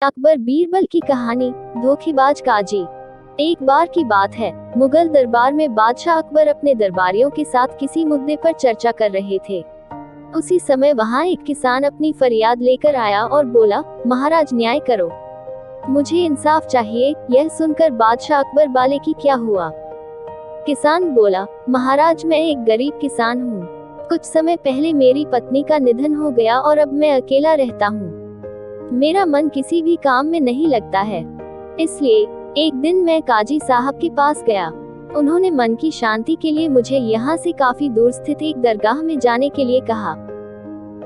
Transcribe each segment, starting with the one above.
अकबर बीरबल की कहानी, धोखेबाज काजी। एक बार की बात है, मुगल दरबार में बादशाह अकबर अपने दरबारियों के साथ किसी मुद्दे पर चर्चा कर रहे थे। उसी समय वहां एक किसान अपनी फरियाद लेकर आया और बोला, महाराज न्याय करो, मुझे इंसाफ चाहिए। यह सुनकर बादशाह अकबर बोले कि क्या हुआ? किसान बोला, महाराज मैं एक गरीब किसान हूँ। कुछ समय पहले मेरी पत्नी का निधन हो गया और अब मैं अकेला रहता हूँ। मेरा मन किसी भी काम में नहीं लगता है। इसलिए एक दिन मैं काजी साहब के पास गया। उन्होंने मन की शांति के लिए मुझे यहाँ से काफी दूर स्थित एक दरगाह में जाने के लिए कहा।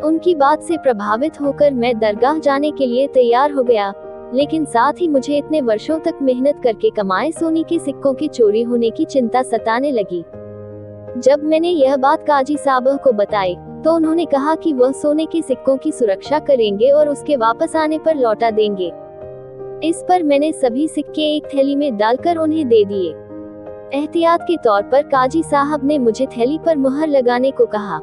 उनकी बात से प्रभावित होकर मैं दरगाह जाने के लिए तैयार हो गया, लेकिन साथ ही मुझे इतने वर्षों तक मेहनत करके कमाए सोने के सिक्कों की चोरी होने की चिंता सताने लगी। जब मैंने यह बात काजी साहब को बताई तो उन्होंने कहा कि वह सोने के सिक्कों की सुरक्षा करेंगे और उसके वापस आने पर लौटा देंगे। इस पर मैंने सभी सिक्के एक थैली में डालकर उन्हें दे दिए। एहतियात के तौर पर काजी साहब ने मुझे थैली पर मुहर लगाने को कहा।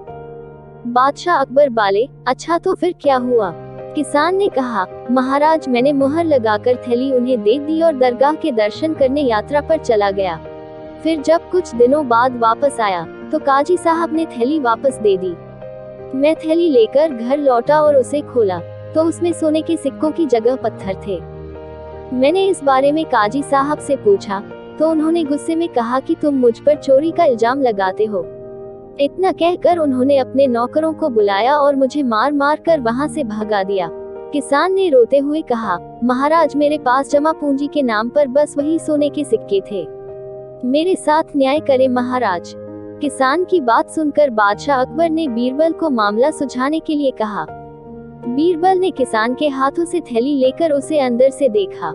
बादशाह अकबर बोले, अच्छा तो फिर क्या हुआ? किसान ने कहा, महाराज मैंने मुहर लगाकर थैली उन्हें दे दी और दरगाह के दर्शन करने यात्रा पर चला गया। फिर जब कुछ दिनों बाद वापस आया तो काजी साहब ने थैली वापस दे दी। मैं थैली लेकर घर लौटा और उसे खोला तो उसमें सोने के सिक्कों की जगह पत्थर थे। मैंने इस बारे में काजी साहब से पूछा तो उन्होंने गुस्से में कहा कि तुम मुझ पर चोरी का इल्जाम लगाते हो। इतना कहकर उन्होंने अपने नौकरों को बुलाया और मुझे मार मार कर वहां से भगा दिया। किसान ने रोते हुए कहा, महाराज मेरे पास जमा पूंजी के नाम पर बस वही सोने के सिक्के थे, मेरे साथ न्याय करें महाराज। किसान की बात सुनकर बादशाह अकबर ने बीरबल को मामला सुलझाने के लिए कहा। बीरबल ने किसान के हाथों से थैली लेकर उसे अंदर से देखा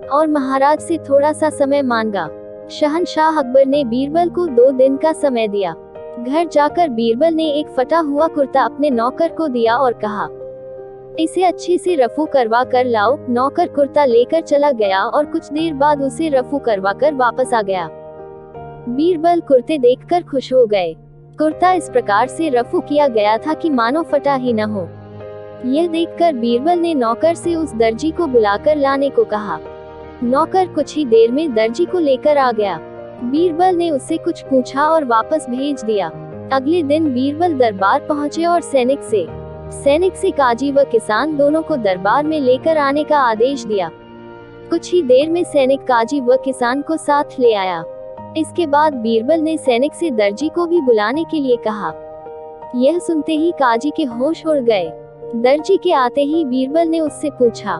और महाराज से थोड़ा सा समय मांगा। शहंशाह अकबर ने बीरबल को 2 दिन का समय दिया। घर जाकर बीरबल ने एक फटा हुआ कुर्ता अपने नौकर को दिया और कहा, इसे अच्छे से रफू करवा कर लाओ। नौकर कुर्ता लेकर चला गया और कुछ देर बाद उसे रफू करवा कर वापस आ गया। बीरबल कुर्ते देखकर खुश हो गए। कुर्ता इस प्रकार से रफू किया गया था कि मानो फटा ही न हो। यह देखकर बीरबल ने नौकर से उस दर्जी को बुलाकर लाने को कहा। नौकर कुछ ही देर में दर्जी को लेकर आ गया। बीरबल ने उससे कुछ पूछा और वापस भेज दिया। अगले दिन बीरबल दरबार पहुंचे और सैनिक से काजी व किसान दोनों को दरबार में लेकर आने का आदेश दिया। कुछ ही देर में सैनिक काजी व किसान को साथ ले आया। इसके बाद बीरबल ने सैनिक से दर्जी को भी बुलाने के लिए कहा। यह सुनते ही काजी के होश उड़ गए। दर्जी के आते ही बीरबल ने उससे पूछा,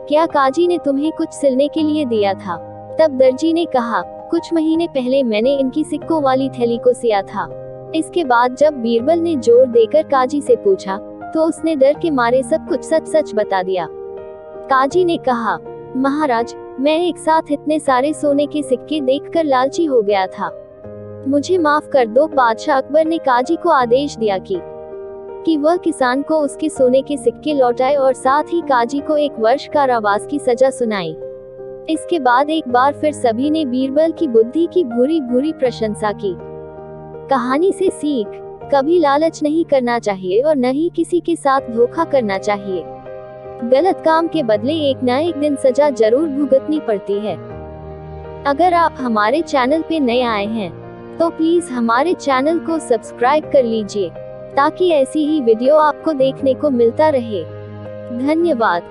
क्या काजी ने तुम्हें कुछ सिलने के लिए दिया था? तब दर्जी ने कहा, कुछ महीने पहले मैंने इनकी सिक्कों वाली थैली को सिया था। इसके बाद जब बीरबल ने जोर देकर काजी से पूछा तो उसने डर के मारे सब कुछ सच सच बता दिया। काजी ने कहा, महाराज मैं एक साथ इतने सारे सोने के सिक्के देखकर लालची हो गया था, मुझे माफ कर दो। बादशाह अकबर ने काजी को आदेश दिया कि वह किसान को उसके सोने के सिक्के लौटाए और साथ ही काजी को 1 वर्ष कारावास की सजा सुनाई। इसके बाद एक बार फिर सभी ने बीरबल की बुद्धि की भूरी भूरी प्रशंसा की। कहानी से सीख, कभी लालच नहीं करना चाहिए और न ही किसी के साथ धोखा करना चाहिए। गलत काम के बदले एक न एक दिन सजा जरूर भुगतनी पड़ती है। अगर आप हमारे चैनल पे नए आए हैं तो प्लीज हमारे चैनल को सब्सक्राइब कर लीजिए ताकि ऐसी ही वीडियो आपको देखने को मिलता रहे। धन्यवाद।